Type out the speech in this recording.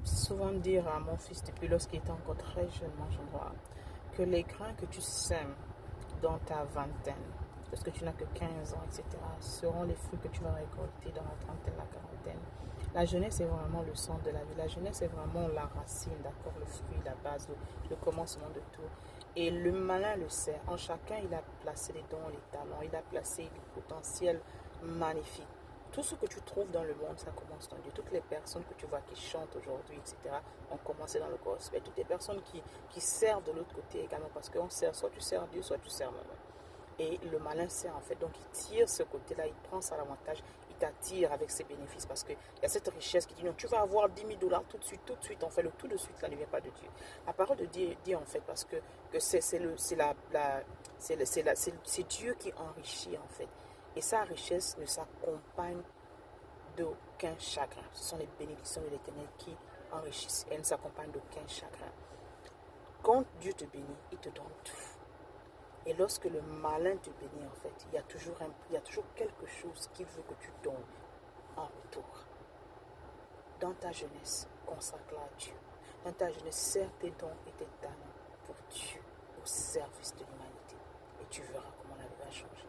Souvent dire à mon fils depuis lorsqu'il était encore très jeune, moi je vois, que les grains que tu sèmes dans ta vingtaine, lorsque tu n'as que 15 ans, etc., seront les fruits que tu vas récolter dans la trentaine, la quarantaine. La jeunesse est vraiment le centre de la vie. La jeunesse est vraiment la racine, d'accord, le fruit, la base, le commencement de tout. Et le malin le sait. En chacun, il a placé les dons, les talents, il a placé le potentiel magnifique. Tout ce que tu trouves dans le monde, ça commence dans Dieu. Toutes les personnes que tu vois qui chantent aujourd'hui, etc., ont commencé dans le gospel. Toutes les personnes qui servent de l'autre côté également, parce qu'on sert, soit tu sers Dieu, soit tu sers maman. Et le malin sert en fait. Donc il tire ce côté-là, il prend ça à l'avantage, il t'attire avec ses bénéfices parce qu'il y a cette richesse qui dit non, tu vas avoir 10 000 $ tout de suite. En fait, le tout de suite, ça ne vient pas de Dieu. La parole de Dieu dit en fait parce que c'est Dieu qui enrichit en fait. Et sa richesse ne s'accompagne d'aucun chagrin. Ce sont les bénédictions de l'Éternel qui enrichissent. Elles ne s'accompagnent d'aucun chagrin. Quand Dieu te bénit, il te donne tout. Et lorsque le malin te bénit, en fait, il y a toujours quelque chose qu'il veut que tu donnes en retour. Dans ta jeunesse, consacre-la à Dieu. Dans ta jeunesse, sers tes dons et tes talents pour Dieu, au service de l'humanité. Et tu verras comment la vie va changer.